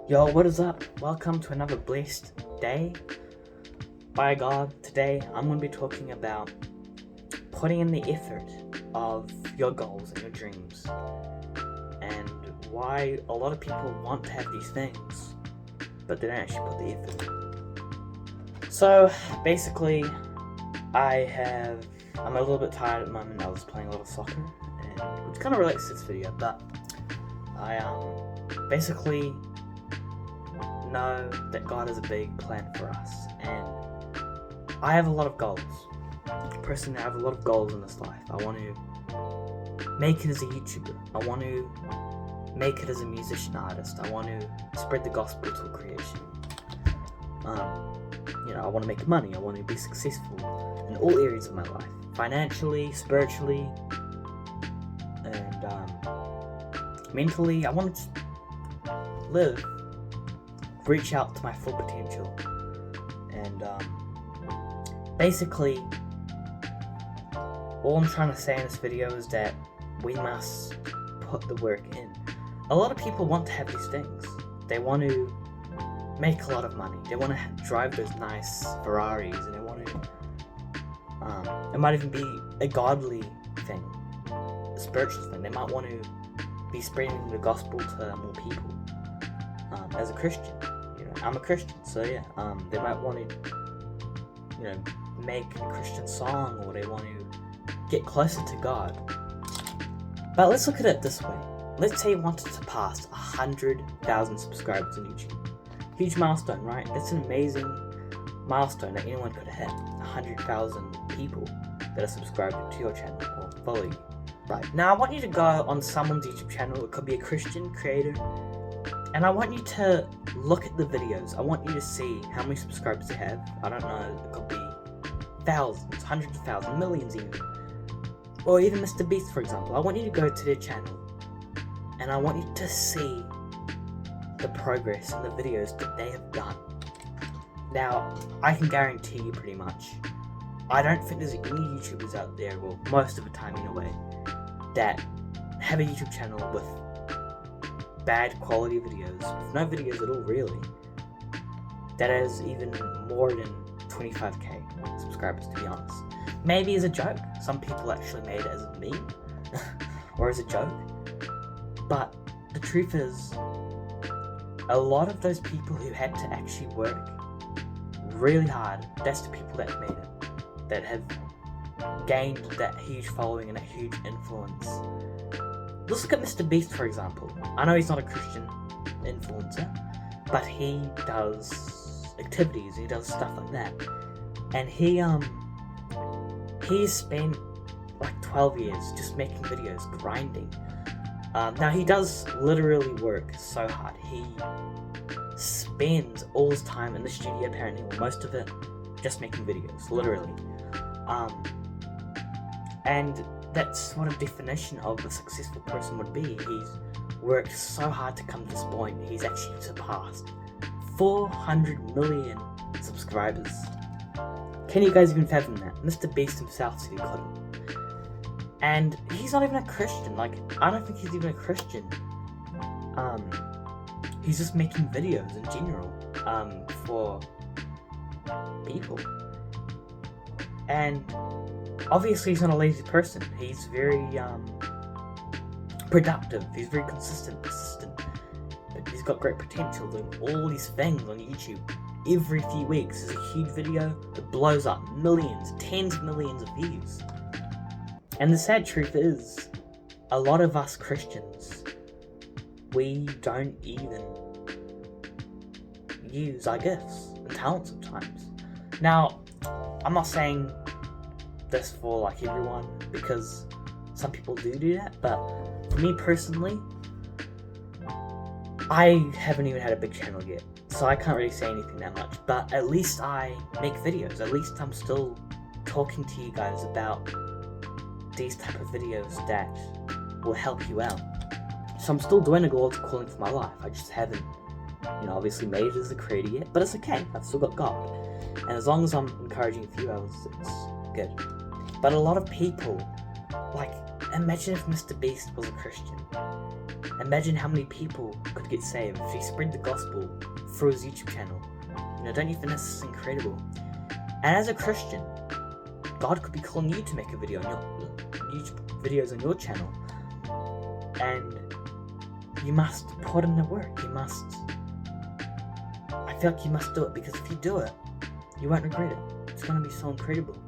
Yo, what is up? Welcome to another blessed day. By God, today I'm going to be talking about putting in the effort of your goals and your dreams, and why a lot of people want to have these things, but they don't actually put the effort in. So, basically, I'm a little bit tired at the moment. I was playing a lot of soccer, and which kind of relates to this video, but I basically know that God has a big plan for us, and I have a lot of goals. Personally, I have a lot of goals in this life. I want to make it as a YouTuber. I want to make it as a musician artist. I want to spread the gospel to creation. I want to make money. I want to be successful in all areas of my life, financially, spiritually, and mentally. I want to live, reach out to my full potential, and basically all I'm trying to say in this video is that we must put the work in. A lot of people want to have these things. They want to make a lot of money. They want to drive those nice Ferraris, and they want to it might even be a godly thing, a spiritual thing. They might want to be spreading the gospel to more people. As a Christian, I'm a Christian, so yeah. They might want to, make a Christian song, or they want to get closer to God. But let's look at it this way. Let's say you wanted to pass 100,000 subscribers on YouTube. Huge milestone, right? That's an amazing milestone that anyone could have hit. 100,000 people that are subscribed to your channel or follow you. Right. Now I want you to go on someone's YouTube channel. It could be a Christian creator. And I want you to look at the videos. I want you to see how many subscribers they have. I don't know, it could be thousands, hundreds of thousands, millions even. Or even Mr. Beast, for example. I want you to go to their channel, and I want you to see the progress in the videos that they have done. Now, I can guarantee you pretty much, I don't think there's any YouTubers out there, well, most of the time in a way, that have a YouTube channel with bad quality videos, with no videos at all really, that has even more than 25k subscribers, to be honest. Maybe as a joke. Some people actually made it as a meme or as a joke. But the truth is, a lot of those people who had to actually work really hard, that's the people that made it, that have gained that huge following and that huge influence. Let's look at Mr. Beast, for example. I know he's not a Christian influencer, but he does activities, he does stuff like that. And he's spent like 12 years just making videos, grinding. Now he does literally work so hard. He spends all his time in the studio, apparently, or most of it, just making videos, literally. And that's what a definition of a successful person would be. He's worked so hard to come to this point. He's actually surpassed 400 million subscribers. Can you guys even fathom that? Mr. Beast himself said he couldn't. And he's not even a Christian. Like, I don't think he's even a Christian. He's just making videos in general, for people. And obviously he's not a lazy person. He's very productive. He's very consistent, persistent. But he's got great potential doing all these things on YouTube. Every few weeks there's a huge video that blows up millions, tens of millions of views. And the sad truth is, a lot of us Christians, we don't even use our gifts and talents sometimes. Now, I'm not saying this for like everyone, because some people do that, but for me personally, I haven't even had a big channel yet, so I can't really say anything that much, but at least I make videos. At least I'm still talking to you guys about these type of videos that will help you out. So I'm still doing a God's calling for my life. I just haven't, obviously made it as a creator yet, but it's okay. I've still got God. And as long as I'm encouraging a few others, it's good. But a lot of people, like, Imagine if Mr. Beast was a Christian. Imagine how many people could get saved if he spread the gospel through his YouTube channel. Don't you think this is incredible? And as a Christian, God could be calling you to make a video on your YouTube videos on your channel, and you must put in the work. I feel like you must do it, because if you do it, you won't regret it. It's going to be so incredible.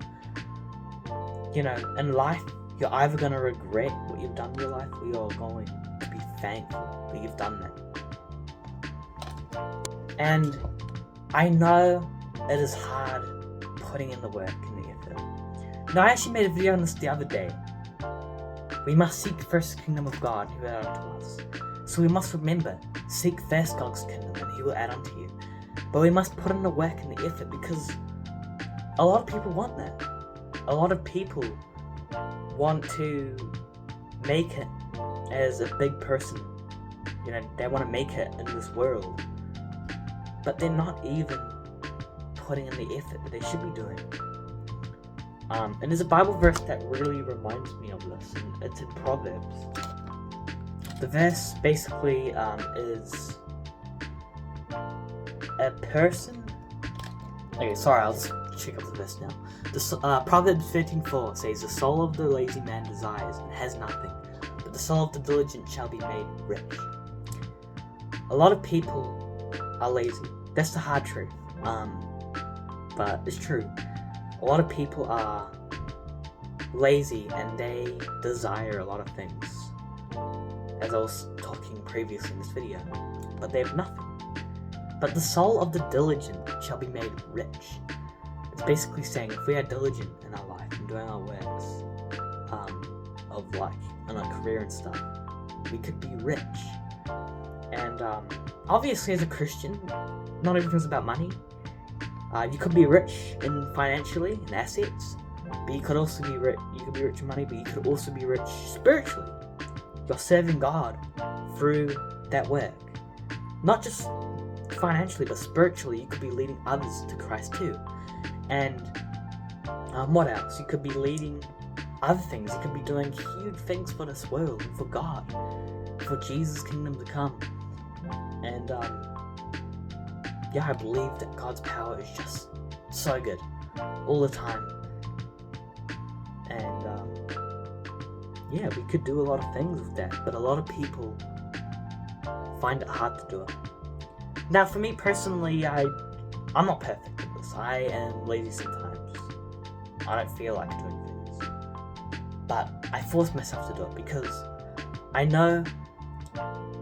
In life, you're either going to regret what you've done in your life, or you're going to be thankful that you've done that. And I know it is hard putting in the work and the effort. I actually made a video on this the other day. We must seek first the kingdom of God, who will add unto us. So we must remember, seek first God's kingdom, and he will add unto you. But we must put in the work and the effort, because a lot of people want that. A lot of people want to make it as a big person. They want to make it in this world. But they're not even putting in the effort that they should be doing. And there's a Bible verse that really reminds me of this, and it's in Proverbs. The verse basically is a person... Okay, sorry, I'll just check up the verse now. Proverbs 13:4 says, "The soul of the lazy man desires and has nothing, but the soul of the diligent shall be made rich." A lot of people are lazy. That's the hard truth. But it's true. A lot of people are lazy and they desire a lot of things, as I was talking previously in this video, but they have nothing. But the soul of the diligent shall be made rich. It's basically saying, if we are diligent in our life and doing our works, of in our career and stuff, we could be rich. And obviously, as a Christian, not everything's about money. You could be rich financially in assets, but you could also be rich. You could be rich in money, but you could also be rich spiritually. You're serving God through that work, not just financially, but spiritually. You could be leading others to Christ too. And what else? You could be leading other things. You could be doing huge things for this world and for God, for Jesus' kingdom to come. And I believe that God's power is just so good all the time. And we could do a lot of things with that, but a lot of people find it hard to do it. Now, for me personally, I'm not perfect at this. I am lazy sometimes. I don't feel like doing things. But I force myself to do it, because I know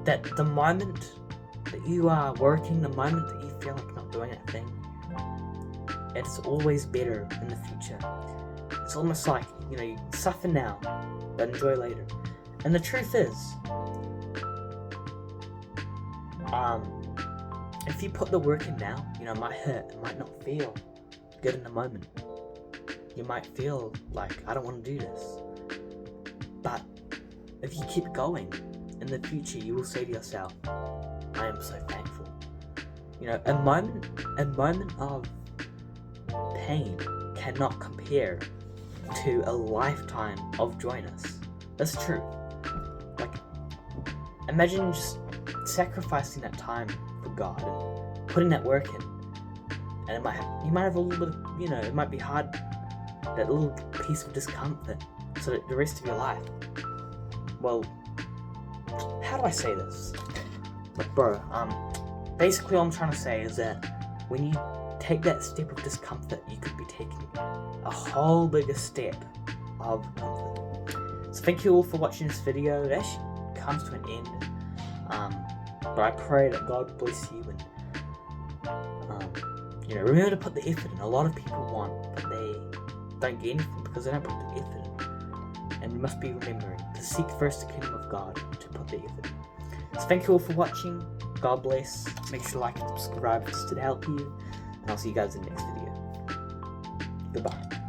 that the moment that you are working, the moment that you feel like not doing that thing, it's always better in the future. It's almost like, you suffer now, but enjoy later. And the truth is, if you put the work in now, it might hurt, it might not feel good in the moment. You might feel like, I don't want to do this. But if you keep going, in the future you will say to yourself, I am so thankful. A moment of pain cannot compare to a lifetime of joyness. That's true. Imagine just sacrificing that time for God and putting that work in. And you might have a little bit of, it might be hard, that little piece of discomfort, so that the rest of your life. Well, how do I say this? Basically all I'm trying to say is that when you take that step of discomfort, you could be taking a whole bigger step of comfort. So thank you all for watching this video. It actually comes to an end. But I pray that God bless you, and remember to put the effort in. A lot of people want, but they don't get anything because they don't put the effort in. And we must be remembering to seek first the kingdom of God, to put the effort in. So thank you all for watching. God bless. Make sure to like and subscribe if this did help you. And I'll see you guys in the next video. Goodbye.